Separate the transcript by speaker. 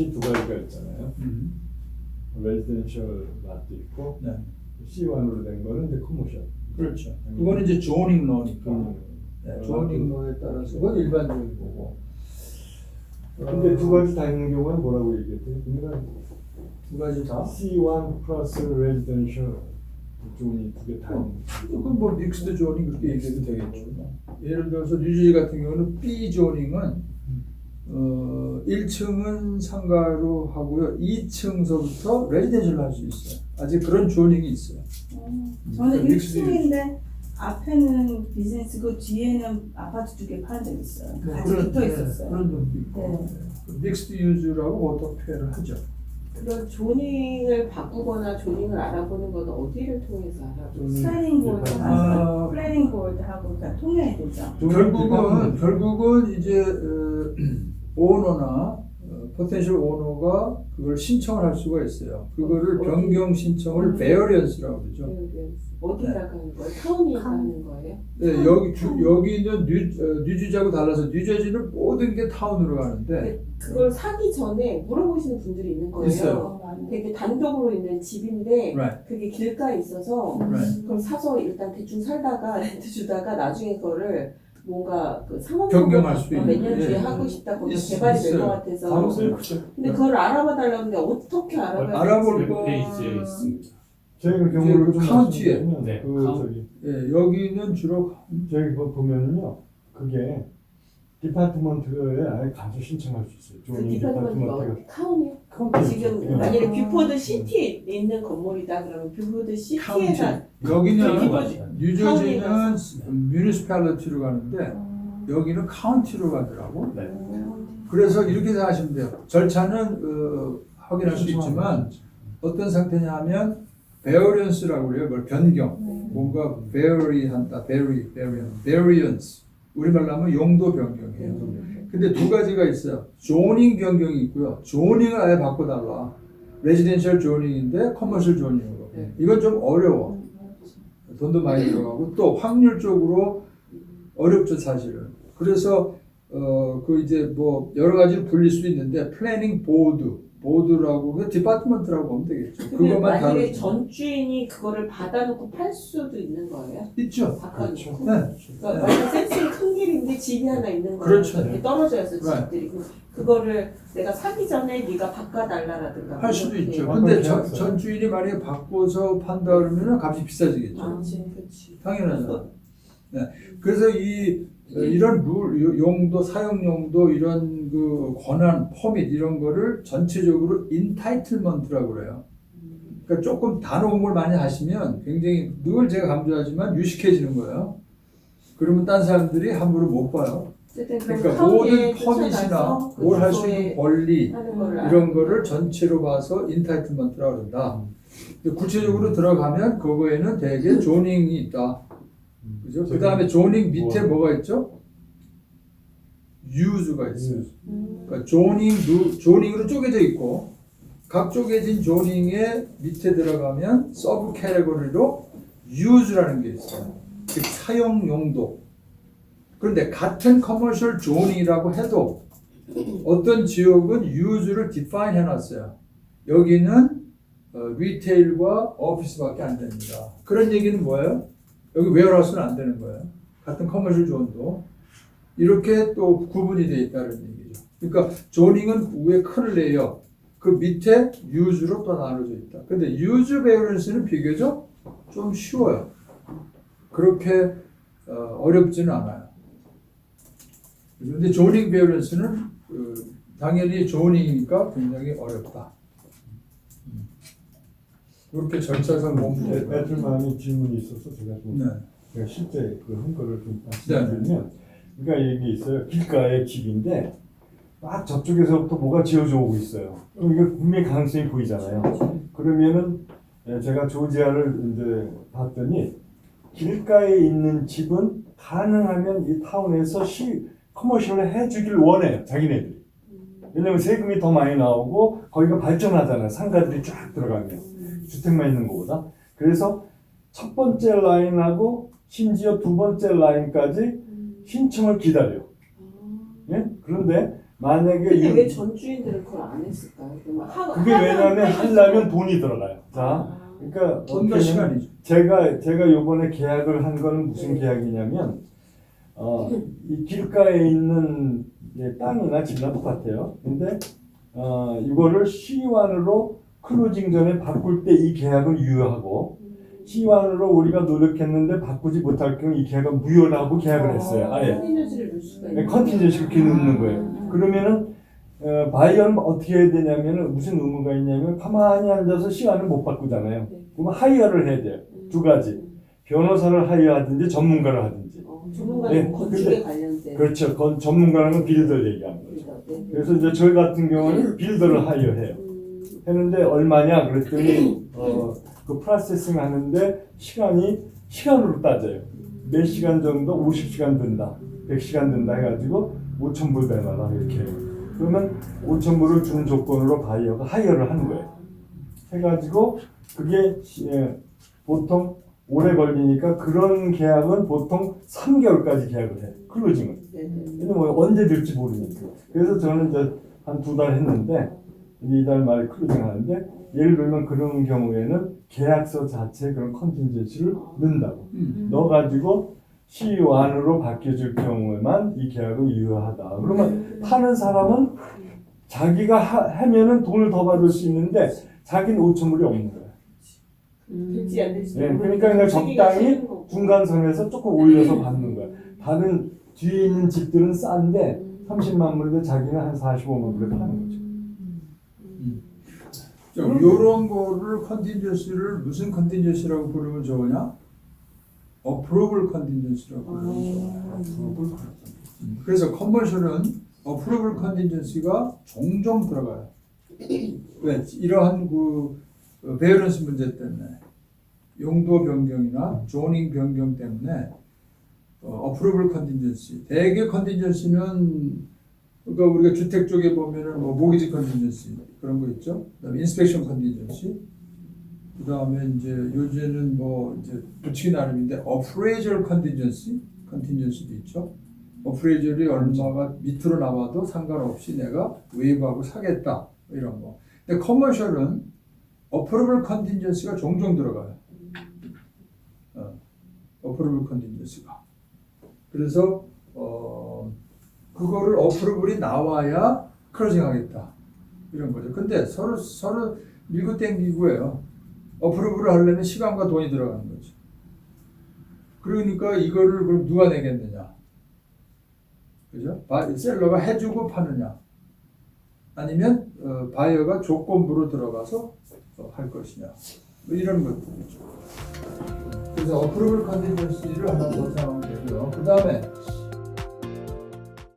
Speaker 1: 랏이 두 가지가 있잖아요. 레지던셜 랏도 있고
Speaker 2: 네.
Speaker 1: C1으로 된 거는 이제 커머셜.
Speaker 2: 그렇죠. 그거는 이제 조닝 러니까. 네,
Speaker 1: 어,
Speaker 2: 조닝 러에 따라서 그건 일반적인 거고.
Speaker 1: 근데 두 가지 다 있는 경우는 뭐라고 얘기했대요? 그러니까
Speaker 2: 두 가지 다.
Speaker 1: C1 플러스 레지던셜 존이 두 개 다 있는
Speaker 2: 그건 뭐 믹스드 조닝 그렇게 얘기해도 되겠죠. 예를 들어서 뉴저지 같은 경우는 B 조닝은 1층은 상가로 하고요. 2층서부터 레지던셜로 할 수 있어요. 아직 그런 조닝이 있어요.
Speaker 3: 저는
Speaker 2: 믹스드
Speaker 3: 1층인데 앞에는 비즈니스고 뒤에는 아파트 두 개 파는 데 있어요. 같이 붙어 있었어요.
Speaker 2: 그런 놈도 있고.
Speaker 3: 네.
Speaker 2: 믹스드 유즈라고 오토페어를 하죠.
Speaker 4: 그런 조닝을 바꾸거나 조닝을 알아보는 건 어디를 통해서 알아보세요?
Speaker 3: 플래닝 보드
Speaker 2: 아.
Speaker 3: 하고 플래닝 보드하고 다 통해야 되죠.
Speaker 2: 결국은 이제 오너나 포텐셜 오너가 그걸 신청을 할 수가 있어요. 그거를
Speaker 4: 어디?
Speaker 2: 변경 신청을 베어리언스라고 그러죠.
Speaker 4: 어디다가 하는 거예요? 타운에서 하는 거예요?
Speaker 2: 네, 여기는 뉴저지하고 달라서 뉴저지는 모든 게 타운으로 가는데
Speaker 4: 근데 그걸 사기 전에 물어보시는 분들이 있는 거예요.
Speaker 2: 있어요.
Speaker 4: 되게 단독으로 있는 집인데
Speaker 2: Right.
Speaker 4: 그게 길가에 있어서
Speaker 2: Right.
Speaker 4: 그걸 사서 일단 대충 살다가 렌트 주다가 나중에 그거를 뭔가 그 상업
Speaker 2: 변경할 수도 있는.
Speaker 4: 몇년 뒤에
Speaker 2: 예.
Speaker 4: 하고 싶다 거기
Speaker 2: 있-
Speaker 4: 개발이 될 것
Speaker 2: 있어요.
Speaker 4: 같아서
Speaker 1: 가능성이 크죠.
Speaker 4: 근데 그걸 알아봐 달라는데 어떻게 알아봐야
Speaker 2: 알아볼
Speaker 4: 될지.
Speaker 2: 거-
Speaker 5: 페이지에 있습니다.
Speaker 1: 저희가 경우를 좀
Speaker 2: 카운티에.
Speaker 1: 말씀드리면
Speaker 5: 네,
Speaker 1: 그
Speaker 5: 카운티.
Speaker 2: 예, 여기는 주로
Speaker 1: 저희 거 보면은요 그게 디파트먼트에 아예 가서 신청할 수 있어요.
Speaker 4: 그
Speaker 1: 조니
Speaker 4: 디파트먼트가 타운이요?
Speaker 1: 카운티
Speaker 4: 지금
Speaker 1: 예.
Speaker 4: 만약에 뷰포드 시티에 있는 건물이다 그러면 뷰포드 시티에서
Speaker 2: 여기는
Speaker 4: 카운티.
Speaker 2: 뉴저지는
Speaker 4: 카운티가
Speaker 2: 뮤니스팔리티로 가는데 여기는 카운티로 가더라고.
Speaker 5: 네.
Speaker 2: 그래서 이렇게 생각하시면 돼요. 절차는 확인할 수 있지만 어떤 상태냐 하면 베어리언스라고 그래요. 뭘 변경. 뭔가 베어리한다. 베어리언스. 우리말로 하면 용도 변경이에요. 근데 두 가지가 있어요. 조닝 변경이 있고요. 조닝을 아예 바꿔달라. 레지던셜 조닝인데 커머셜 조닝으로. 이건 좀 어려워. 돈도 많이 들어가고 또 확률적으로 어렵죠 사실은. 그래서 그 이제 뭐 여러 가지로 불릴 수 있는데 플래닝 보드라고 그 디파트먼트라고 보면 되겠죠.
Speaker 4: 근데
Speaker 2: 그것만
Speaker 4: 만약에
Speaker 2: 다루죠.
Speaker 4: 전 주인이 그거를 받아놓고 팔 수도 있는 거예요?
Speaker 2: 있죠.
Speaker 4: 바꿔놓고?
Speaker 1: 그렇죠.
Speaker 2: 네.
Speaker 4: 그러니까 만약 센스는 큰 길인데 집이 하나 있는 거예요.
Speaker 2: 그렇죠.
Speaker 4: 이렇게 떨어져 있어
Speaker 2: Right.
Speaker 4: 집들이. 그거를 내가 사기 전에 네가 바꿔달라라든가
Speaker 2: 할 수도
Speaker 4: 이렇게.
Speaker 2: 있죠.
Speaker 1: 바꿔
Speaker 2: 근데
Speaker 1: 계약서.
Speaker 2: 전 주인이 만약에 바꿔서 판다 그러면 값이 비싸지겠죠.
Speaker 4: 그렇지.
Speaker 2: 당연하죠. 네. 그래서 이런 룰, 용도, 사용 용도, 이런 그 권한, 퍼밋 이런 거를 전체적으로 인타이틀먼트라고 그래요. 그러니까 조금 단어공부를 많이 하시면 굉장히 늘 제가 강조하지만 유식해지는 거예요. 그러면 딴 사람들이 함부로 못 봐요.
Speaker 4: 어쨌든
Speaker 2: 그러니까 모든 퍼밋이나 뭘 할 수 있는 권리
Speaker 4: 하는 거를
Speaker 2: 이런 거를 전체로 봐서 인타이틀먼트라고 그런다. 근데 구체적으로 들어가면 그거에는 대개 조닝이 있다. 그죠? 그 다음에 조닝 밑에 뭐가 있죠? use가 있어요. 그러니까 조닝으로 쪼개져 있고 각 쪼개진 조닝의 밑에 들어가면 서브 캐테고리로 use라는 게 있어요. 즉 사용 용도. 그런데 같은 커머셜 조닝이라고 해도 어떤 지역은 use를 define 해놨어요. 여기는 리테일과 오피스밖에 안 됩니다. 그런 얘기는 뭐예요? 여기 웨어하우스는 안 되는 거예요. 같은 커머셜 존도 이렇게 또 구분이 되어 있다는 얘기죠. 그러니까 조닝은 위에 큰 레이어, 그 밑에 유즈로 또 나눠져 있다. 근데 유즈 베어런스는 비교적 좀 쉬워요. 그렇게 어렵지는 않아요. 그런데 조닝 베어런스는 당연히 조닝이니까 굉장히 어렵다. 그렇게 절차상 보면 돼요.
Speaker 1: 애틀만이 질문이 있어서 제가 좀
Speaker 2: 네.
Speaker 1: 제가 실제 그 한 거를 좀 말씀드리면 그러니까 이게 있어요. 길가에 집인데 막 저쪽에서부터 뭐가 지어져 오고 있어요. 그럼 이거 분명히 가능성이 보이잖아요. 그러면은 제가 조지아를 이제 봤더니 길가에 있는 집은 가능하면 이 타운에서 커머셜을 해주길 원해요. 자기네들이. 왜냐면 세금이 더 많이 나오고 거기가 발전하잖아요. 상가들이 쫙 들어가면. 주택만 있는 것보다. 그래서 첫 번째 라인하고 심지어 두 번째 라인까지 신청을 기다려. 예? 그런데 만약에
Speaker 4: 근데 왜 전 주인들은 그걸 안 했을까요?
Speaker 1: 그게 왜냐하면 하려면 돈이 들어가요. 자, 그러니까
Speaker 2: 돈과
Speaker 1: 어떻게
Speaker 2: 시간이죠.
Speaker 1: 제가 요번에 계약을 한 거는 무슨 계약이냐면 이 길가에 있는 땅이나 집이나 똑같아요. 근데 이거를 C1으로 클로징 전에 바꿀 때 이 계약은 유효하고 C1으로 우리가 노력했는데 바꾸지 못할 경우 이 계약은 무효라고 계약을 했어요. 아예
Speaker 4: 컨티전시를 넣을 수가 있는
Speaker 1: 컨틴전시 그렇게 넣는 거예요. 그러면은 바이어는 어떻게 해야 되냐면은 무슨 의무가 있냐면 가만히 앉아서 시간을 못 바꾸잖아요. 그러면 하이어를 해야 돼요. 두 가지. 변호사를 하이어하든지 전문가를 하든지.
Speaker 4: 전문가는
Speaker 1: 네,
Speaker 4: 건축에 관련된
Speaker 1: 그렇죠. 그건 전문가라는 빌더를 얘기하는 거죠.
Speaker 4: 네.
Speaker 1: 그래서 이제 저희 같은 경우는 빌더를 하이어해요. 했는데 얼마냐 그랬더니 그 프로세싱 하는데 시간으로 따져요. 몇 시간 정도 50시간 든다. 100시간 든다 해가지고 5,000불 내놔라 이렇게 해요. 그러면 5,000불을 주는 조건으로 바이어가 하이어를 하는 거예요. 해가지고 그게 보통 오래 걸리니까 그런 계약은 보통 3개월까지 계약을 해요. 클로징은. 근데 뭐 언제 될지 모르니까. 그래서 저는 이제 한 2달 했는데 이제 2달 말에 클로징 하는데 예를 들면 그런 경우에는 계약서 자체에 그런 컨틴전시를 넣는다고. 넣어가지고 C1으로 바뀌어질 경우에만 이 계약은 유효하다. 그러면 파는 사람은 자기가 하면은 돈을 더 받을 수 있는데 자기는 5,000불이 없는 거야.
Speaker 4: 될지 안 될지
Speaker 1: 네, 그러니까 그냥 적당히 중간선에서 조금 올려서 받는 거야. 다른 뒤에 있는 집들은 싼데 30만 불인데 자기는 한 45만 불에 파는 거죠.
Speaker 2: 이런 거를 컨틴전시를 무슨 컨틴전시라고 부르면 좋으냐? 어프로블 컨틴전시라고 부르면 좋아요. 그래서 컨버션은 어프로블 컨틴전시가 종종 들어가요. 왜? 이러한 그 베어런스 문제 때문에 용도 변경이나 조닝 변경 때문에 어프로블 컨틴전시 대개 컨틴전시는 그러니까 우리가 주택 쪽에 보면은 뭐 모기지 컨틴전시 그런 거 있죠. 그다음에 인스펙션 컨틴전시. 그다음에 이제 요즘에는 뭐 이제 붙이기 나름인데 어프레이저 컨틴전시도 있죠. 어프레이저이 얼마가 밑으로 나와도 상관없이 내가 웨이브하고 사겠다 이런 거. 근데 커머셜은 어프로블 컨틴전시가 종종 들어가요. 어프로블 컨틴전시가. 그래서 그거를 어프로블이 나와야 클로징 하겠다 이런 거죠. 근데 서로 밀고 땡기고예요. 어프로블을 하려면 시간과 돈이 들어가는 거죠. 그러니까 이거를 그럼 누가 내겠느냐? 그죠? 셀러가 해주고 파느냐? 아니면 바이어가 조건부로 들어가서 할 것이냐? 뭐 이런 것들이죠. 그래서 어프로블 컨틴전시를 하나 더 생각하면 되고요. 그 다음에